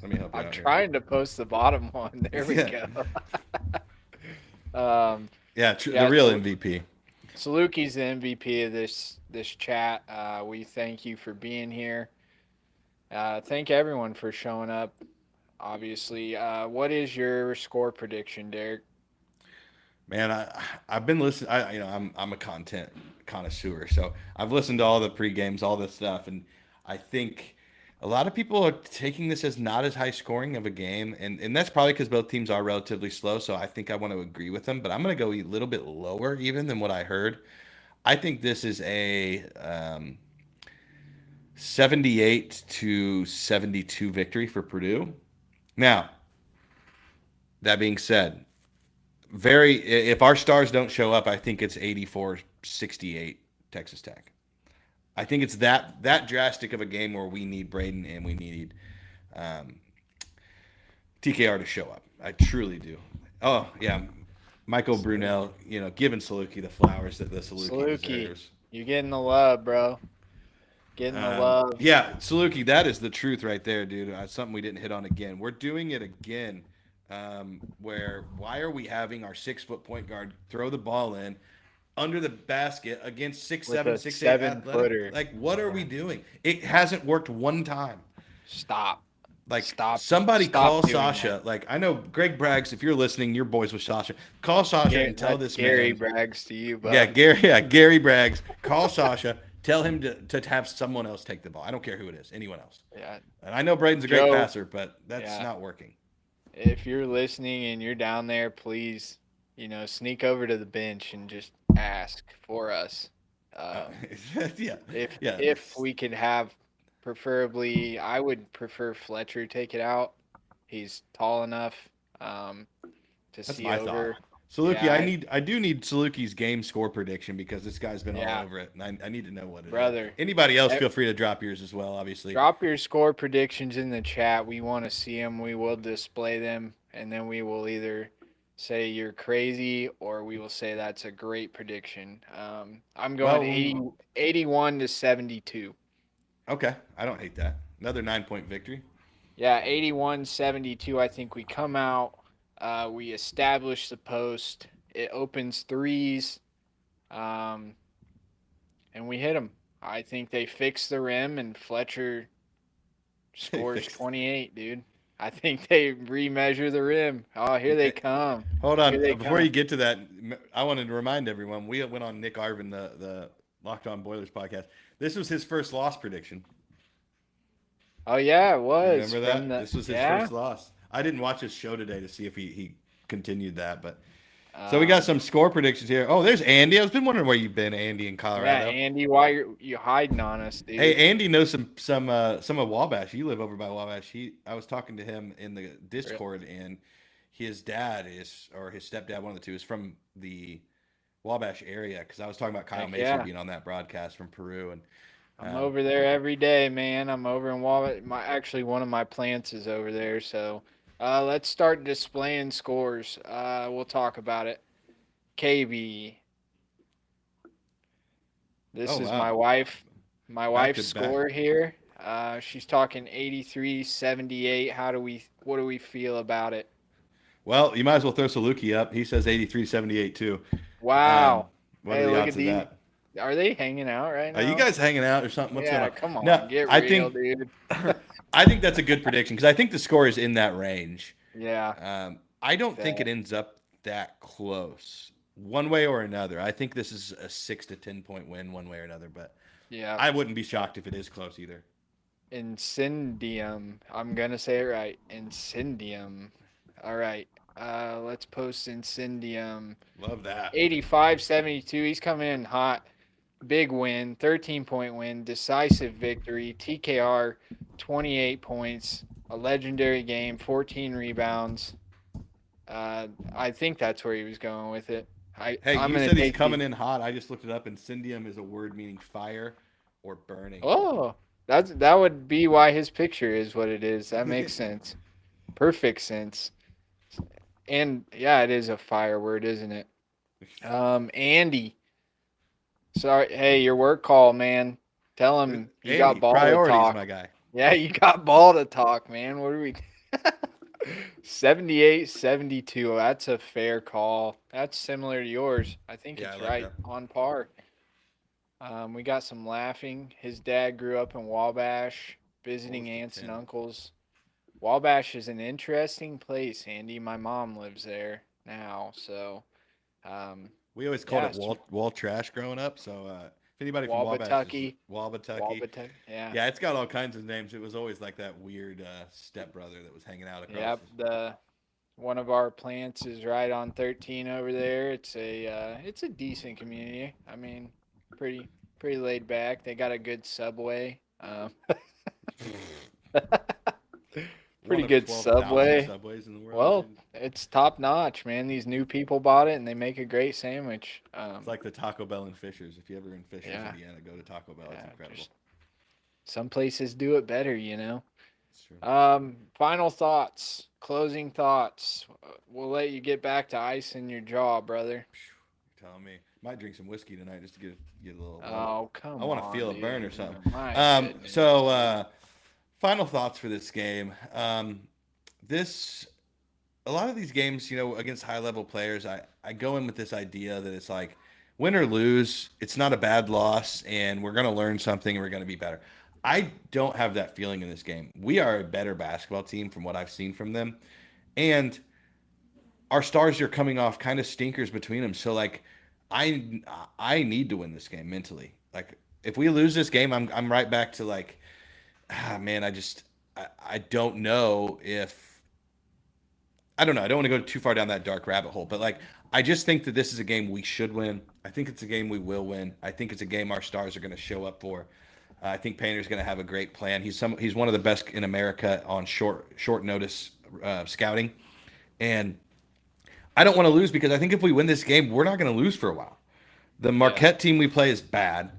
[SPEAKER 1] Let me help you
[SPEAKER 2] I'm
[SPEAKER 1] out
[SPEAKER 2] trying to post the bottom one. There we go.
[SPEAKER 1] The real MVP.
[SPEAKER 2] Saluki's the MVP of this chat. We thank you for being here. Thank everyone for showing up. Obviously, what is your score prediction, Derek?
[SPEAKER 1] Man, I've been listening. I'm a content connoisseur, so I've listened to all the pre-games, all this stuff, and I think a lot of people are taking this as not as high scoring of a game, and that's probably because both teams are relatively slow. So I think I want to agree with them, but I'm going to go a little bit lower even than what I heard. I think this is a 78-72 victory for Purdue. Now, that being said, if our stars don't show up, I think it's 84-68 Texas Tech. I think it's that drastic of a game where we need Braden and we need TKR to show up. I truly do. Oh, yeah. Michael Brunell, giving Saluki the flowers that the Saluki deserves.
[SPEAKER 2] You're getting the love, bro. Getting the love.
[SPEAKER 1] Yeah, Saluki, that is the truth right there, dude. Something we didn't hit on again. We're doing it again. Why are we having our 6-foot point guard throw the ball in under the basket against 6'7", 6'8"
[SPEAKER 2] footer?
[SPEAKER 1] Like, what are we doing? It hasn't worked one time.
[SPEAKER 2] Stop.
[SPEAKER 1] Somebody call Sasha. That. Like, I know Greg Braggs, if you're listening, your boys with Sasha. Call Sasha and tell this
[SPEAKER 2] Gary
[SPEAKER 1] man.
[SPEAKER 2] Braggs to you, bud.
[SPEAKER 1] Yeah, Gary Braggs. Call Sasha. Tell him to have someone else take the ball. I don't care who it is. Anyone else.
[SPEAKER 2] Yeah.
[SPEAKER 1] And I know Braden's a great passer, but that's not working.
[SPEAKER 2] if you're listening and you're down there, please, sneak over to the bench and just ask for us.
[SPEAKER 1] Uh,
[SPEAKER 2] Um,
[SPEAKER 1] yeah,
[SPEAKER 2] if we could have, preferably, I would prefer Fletcher take it out. He's tall enough um, to
[SPEAKER 1] that's
[SPEAKER 2] see
[SPEAKER 1] my thought.
[SPEAKER 2] over.
[SPEAKER 1] Saluki,
[SPEAKER 2] Yeah,
[SPEAKER 1] I do need Saluki's game score prediction because this guy's been all
[SPEAKER 2] yeah,
[SPEAKER 1] over it, and I need to know what it is.
[SPEAKER 2] brother.
[SPEAKER 1] Anybody else,
[SPEAKER 2] eh,
[SPEAKER 1] feel free to drop yours as well. Obviously,
[SPEAKER 2] Drop your score predictions in the chat. We want to see them. We will display them, and then we will either say you're crazy or we will say that's a great prediction. I'm going
[SPEAKER 1] well,
[SPEAKER 2] 80, 81 to 72.
[SPEAKER 1] okay, I don't hate that. Another 9-point victory.
[SPEAKER 2] Yeah, 81-72. I think we come out. We establish the post. It opens threes, um, and we hit them. I think they fix the rim, and Fletcher scores 28, dude. I think they remeasure the rim. Oh, here they come.
[SPEAKER 1] Hold
[SPEAKER 2] Here
[SPEAKER 1] on,
[SPEAKER 2] they
[SPEAKER 1] before you
[SPEAKER 2] come.
[SPEAKER 1] get to that, I wanted to remind everyone we went on Nick Arvin, the Locked On Boilers podcast. This was his first loss prediction.
[SPEAKER 2] Oh yeah, it
[SPEAKER 1] You
[SPEAKER 2] was
[SPEAKER 1] remember
[SPEAKER 2] from
[SPEAKER 1] that?
[SPEAKER 2] the
[SPEAKER 1] This was his
[SPEAKER 2] yeah.
[SPEAKER 1] first loss. I didn't watch his show today to see if he continued that, but so we got
[SPEAKER 2] Um,
[SPEAKER 1] some score predictions here. Oh, there's Andy. I was been wondering where you've been, Andy, in
[SPEAKER 2] yeah,
[SPEAKER 1] Colorado.
[SPEAKER 2] Andy, why you hiding on us,
[SPEAKER 1] Hey,
[SPEAKER 2] dude?
[SPEAKER 1] Andy knows some of Wabash. You live over by Wabash. I was talking to him in the Discord, and his dad is, or his stepdad, one of the two, is from the Wabash area. Because I was talking about Kyle
[SPEAKER 2] Heck
[SPEAKER 1] Mason
[SPEAKER 2] yeah.
[SPEAKER 1] being on that broadcast from Peru, and
[SPEAKER 2] I'm
[SPEAKER 1] um,
[SPEAKER 2] over there every day, man. I'm over in Walnut. Actually, one of my plants is over there. So, let's start displaying scores. We'll talk about it. KB. This
[SPEAKER 1] oh
[SPEAKER 2] is
[SPEAKER 1] wow,
[SPEAKER 2] my
[SPEAKER 1] back
[SPEAKER 2] wife's
[SPEAKER 1] to back.
[SPEAKER 2] score here. She's talking 83-78. What do we feel about it?
[SPEAKER 1] Well, you might as well throw Saluki up. He says 83-78 too. Um,
[SPEAKER 2] Wow.
[SPEAKER 1] what are
[SPEAKER 2] Hey,
[SPEAKER 1] the
[SPEAKER 2] look
[SPEAKER 1] odds
[SPEAKER 2] at
[SPEAKER 1] of
[SPEAKER 2] these.
[SPEAKER 1] that?
[SPEAKER 2] Are they hanging out right
[SPEAKER 1] Are you
[SPEAKER 2] now?
[SPEAKER 1] guys hanging out or something? What's going
[SPEAKER 2] Yeah,
[SPEAKER 1] on?
[SPEAKER 2] come
[SPEAKER 1] No,
[SPEAKER 2] on, get
[SPEAKER 1] I
[SPEAKER 2] real,
[SPEAKER 1] think
[SPEAKER 2] dude.
[SPEAKER 1] I think that's a good prediction because I think the score is in that range.
[SPEAKER 2] Yeah,
[SPEAKER 1] I don't think it
[SPEAKER 2] bet.
[SPEAKER 1] ends up that close, one way or another. I think this is a 6 to 10 point win, one way or another. But
[SPEAKER 2] Yeah.
[SPEAKER 1] I wouldn't be shocked if it is close either.
[SPEAKER 2] Incendium. I'm gonna say it right. Incendium. All right. Let's post Incendium.
[SPEAKER 1] Love that.
[SPEAKER 2] 85-72. He's coming in hot. Big win. 13-point win. Decisive victory. TKR. 28 points. A legendary game. 14 rebounds. I think that's where he was going with it.
[SPEAKER 1] Hey,
[SPEAKER 2] I'm
[SPEAKER 1] you
[SPEAKER 2] gonna
[SPEAKER 1] said he's
[SPEAKER 2] take the.
[SPEAKER 1] coming in hot. I just looked it up. Incendium is a word meaning fire or burning.
[SPEAKER 2] Oh, that would be why his picture is what it is. That makes sense. Perfect sense. And yeah, it is a fire word, isn't it? Andy. Sorry, hey, your work call, man. Tell him you got
[SPEAKER 1] Andy,
[SPEAKER 2] ball to
[SPEAKER 1] priorities,
[SPEAKER 2] talk.
[SPEAKER 1] my guy.
[SPEAKER 2] Yeah, you got ball to talk, man. What are we 78-72. That's a fair call. That's similar to yours. I think
[SPEAKER 1] Yeah, I
[SPEAKER 2] it's
[SPEAKER 1] like
[SPEAKER 2] right
[SPEAKER 1] that.
[SPEAKER 2] on par. We got some laughing. His dad grew up in Wabash, visiting
[SPEAKER 1] Close to
[SPEAKER 2] aunts and
[SPEAKER 1] 10.
[SPEAKER 2] uncles. Wabash is an interesting place, Andy. My mom lives there now, so um,
[SPEAKER 1] We always called
[SPEAKER 2] yeah,
[SPEAKER 1] it wall trash growing up. So if anybody from Wabash is
[SPEAKER 2] Wabatucky,
[SPEAKER 1] Wabatucky,
[SPEAKER 2] Wabatucky. Yeah,
[SPEAKER 1] yeah, it's got all kinds of names. It was always like that weird stepbrother that was hanging out across.
[SPEAKER 2] yep. The one of our plants is right on 13 over there. It's a decent community. I mean, pretty pretty laid back. They got a good subway.
[SPEAKER 1] One
[SPEAKER 2] Pretty
[SPEAKER 1] of
[SPEAKER 2] good
[SPEAKER 1] 12,000
[SPEAKER 2] subway.
[SPEAKER 1] subways in the world,
[SPEAKER 2] Well,
[SPEAKER 1] dude.
[SPEAKER 2] it's top notch, man. These new people bought it and they make a great sandwich.
[SPEAKER 1] It's like the Taco Bell in Fishers. If you ever in Fishers,
[SPEAKER 2] Yeah,
[SPEAKER 1] Indiana, go to Taco Bell. It's
[SPEAKER 2] yeah.
[SPEAKER 1] incredible.
[SPEAKER 2] Just some places do it better, you know.
[SPEAKER 1] It's true.
[SPEAKER 2] Final thoughts, closing thoughts. We'll let you get back to ice in your jaw, brother.
[SPEAKER 1] You're telling me. Might drink some whiskey tonight just to get a little.
[SPEAKER 2] Oh,
[SPEAKER 1] I
[SPEAKER 2] come
[SPEAKER 1] want to
[SPEAKER 2] on,
[SPEAKER 1] feel a burn or
[SPEAKER 2] dude.
[SPEAKER 1] something.
[SPEAKER 2] My
[SPEAKER 1] So
[SPEAKER 2] goodness.
[SPEAKER 1] final thoughts for this game. This a lot of these games, against high level players, I go in with this idea that it's like win or lose, it's not a bad loss, and we're going to learn something and we're going to be better. I don't have that feeling in this game. We are a better basketball team from what I've seen from them, and our stars are coming off kind of stinkers between them. So like, I I need to win this game mentally. Like if we lose this game, I'm right back to like, man, I don't know if I don't know. I don't want to go too far down that dark rabbit hole, but like I just think that this is a game we should win. I think it's a game we will win. I think it's a game our stars are going to show up for. I think Painter's going to have a great plan. He's one of the best in America on short notice scouting, and I don't want to lose because I think if we win this game, we're not going to lose for a while. The Marquette team we play is bad.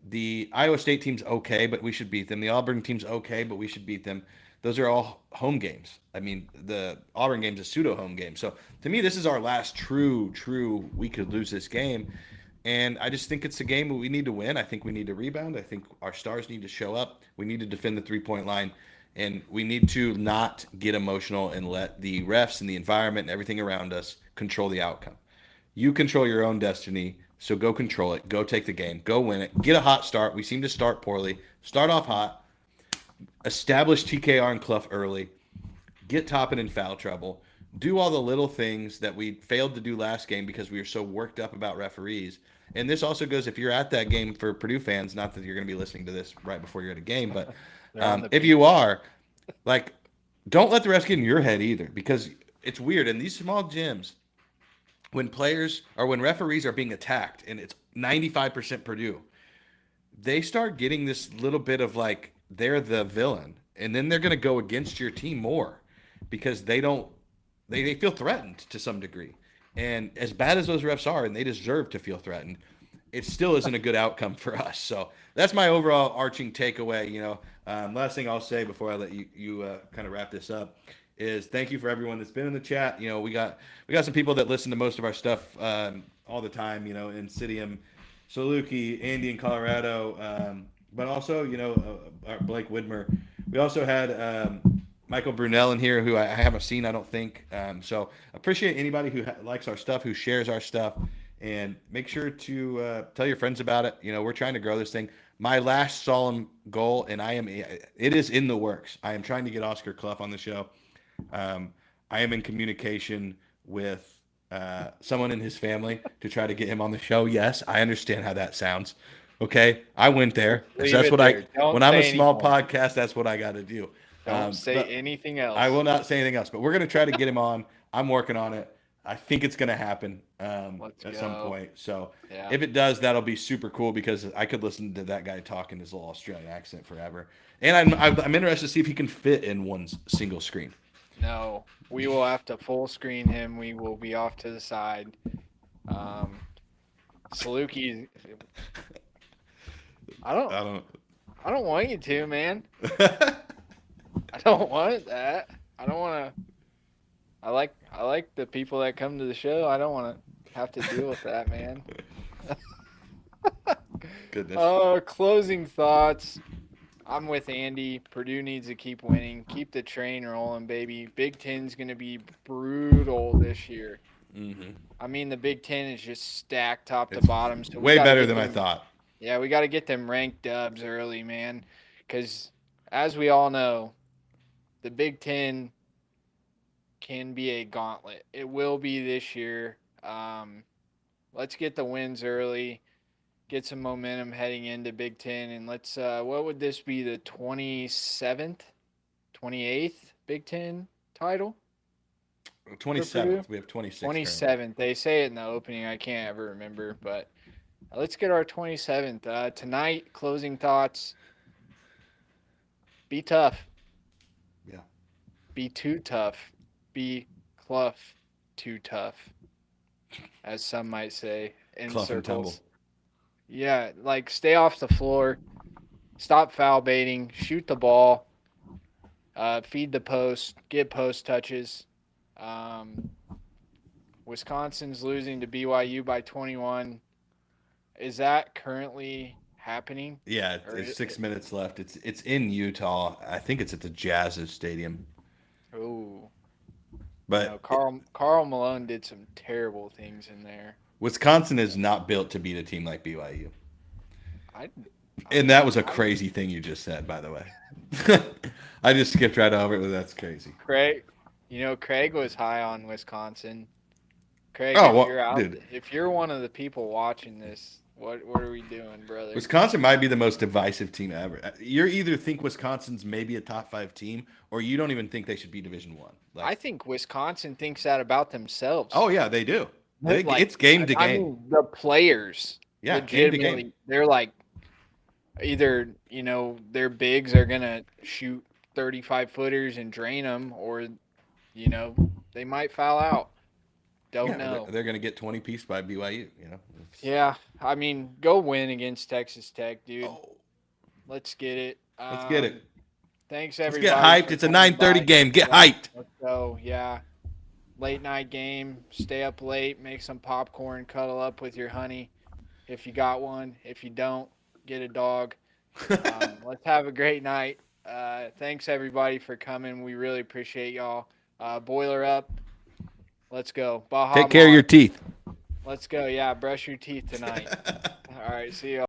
[SPEAKER 1] The Iowa State team's okay, but we should beat them. The Auburn team's okay, but we should beat them. Those are all home games. I mean, the Auburn game's a pseudo home game. So to me, this is our last true we could lose this game. And I just think it's a game that we need to win. I think we need to rebound. I think our stars need to show up. We need to defend the 3-point line. And we need to not get emotional and let the refs and the environment and everything around us control the outcome. You control your own destiny, so go control it. Go take the game. Go win it. Get a hot start. We seem to start poorly. Start off hot. Establish TKR and Clough early. Get Toppin in foul trouble. Do all the little things that we failed to do last game because we were so worked up about referees. And this also goes if you're at that game for Purdue fans, not that you're going to be listening to this right before you're at a game, but if you are, like, don't let the refs get in your head either because it's weird. In these small gyms, when referees are being attacked and it's 95% Purdue, they start getting this little bit of like they're the villain, and then they're going to go against your team more because they feel threatened to some degree. And as bad as those refs are, and they deserve to feel threatened, it still isn't a good outcome for us. So that's my overall arching takeaway. Last thing I'll say before I let you kind of wrap this up is thank you for everyone that's been in the chat. We got some people that listen to most of our stuff all the time. Insidium, Saluki, Andy in Colorado, but also Blake Widmer. We also had Michael Brunel in here, who I haven't seen, I don't think. So appreciate anybody who likes our stuff, who shares our stuff, and make sure to tell your friends about it. We're trying to grow this thing. My last solemn goal, and it is in the works. I am trying to get Oscar Clough on the show. I am in communication with someone in his family to try to get him on the show. Yes, I understand how that sounds. Okay, I went there. That's what when I'm a small podcast, that's what I got to do.
[SPEAKER 2] Don't say anything else.
[SPEAKER 1] I will not say anything else, but we're going to try to get him on. I'm working on it. I think it's going to happen at some point. So if it does, that'll be super cool because I could listen to that guy talking his little Australian accent forever. And I'm interested to see if he can fit in one single screen.
[SPEAKER 2] No, we will have to full screen him. We will be off to the side. Saluki, I don't want you to, man. I don't want that. I don't want to. I like the people that come to the show. I don't want to have to deal with that, man.
[SPEAKER 1] Goodness.
[SPEAKER 2] Closing thoughts. I'm with Andy. Purdue needs to keep winning. Keep the train rolling, baby. Big Ten's going to be brutal this year.
[SPEAKER 1] Mm-hmm.
[SPEAKER 2] I mean, the Big Ten is just stacked top to bottom. So
[SPEAKER 1] way better than I thought.
[SPEAKER 2] Yeah, we got to get them ranked dubs early, man. Because as we all know, the Big Ten can be a gauntlet. It will be this year. Let's get the wins early, get some momentum heading into Big Ten, and let's what would this be, the 27th, 28th Big Ten title?
[SPEAKER 1] 27th. We have 26.
[SPEAKER 2] 27th.
[SPEAKER 1] Currently.
[SPEAKER 2] They say it in the opening. I can't ever remember, but let's get our 27th. Tonight, closing thoughts. Be tough.
[SPEAKER 1] Yeah.
[SPEAKER 2] Be too tough. Be Clough too tough, as some might say in
[SPEAKER 1] Clough
[SPEAKER 2] circles.
[SPEAKER 1] And tumble.
[SPEAKER 2] Yeah, like stay off the floor, stop foul baiting, shoot the ball, feed the post, get post touches. Wisconsin's losing to BYU by 21. Is that currently happening?
[SPEAKER 1] Yeah, there's 6 minutes left. It's in Utah. I think it's at the Jazz's stadium.
[SPEAKER 2] Ooh.
[SPEAKER 1] But
[SPEAKER 2] Karl Malone did some terrible things in there.
[SPEAKER 1] Wisconsin is not built to beat a team like BYU. And that was a crazy thing you just said, by the way. I just skipped right over it, but that's crazy.
[SPEAKER 2] Craig was high on Wisconsin. Craig,
[SPEAKER 1] if
[SPEAKER 2] if you're one of the people watching this, What are we doing, brother?
[SPEAKER 1] Wisconsin might be the most divisive team ever. You either think Wisconsin's maybe a top 5 team, or you don't even think they should be Division One.
[SPEAKER 2] I think Wisconsin thinks that about themselves.
[SPEAKER 1] Oh yeah, they do.
[SPEAKER 2] Like,
[SPEAKER 1] It's game to game.
[SPEAKER 2] I mean, the players,
[SPEAKER 1] Yeah, game to
[SPEAKER 2] legitimately,
[SPEAKER 1] game.
[SPEAKER 2] they're like, either their bigs are gonna shoot 35-footers and drain them, or they might foul out. Don't know.
[SPEAKER 1] They're going to get 20 piece by BYU.
[SPEAKER 2] Yeah, I mean, go win against Texas Tech, dude.
[SPEAKER 1] Oh,
[SPEAKER 2] Let's get it.
[SPEAKER 1] let's get it.
[SPEAKER 2] Thanks,
[SPEAKER 1] Let's
[SPEAKER 2] everybody.
[SPEAKER 1] get hyped. It's a 9:30 game. Get hyped.
[SPEAKER 2] Let's go. Yeah. Late night game. Stay up late. Make some popcorn. Cuddle up with your honey if you got one. If you don't, get a dog. Let's have a great night. Thanks, everybody, for coming. We really appreciate y'all. Boiler up. Let's go. Baha
[SPEAKER 1] Take care of
[SPEAKER 2] Mahr.
[SPEAKER 1] your teeth.
[SPEAKER 2] Let's go. Yeah, brush your teeth tonight. All right, see y'all.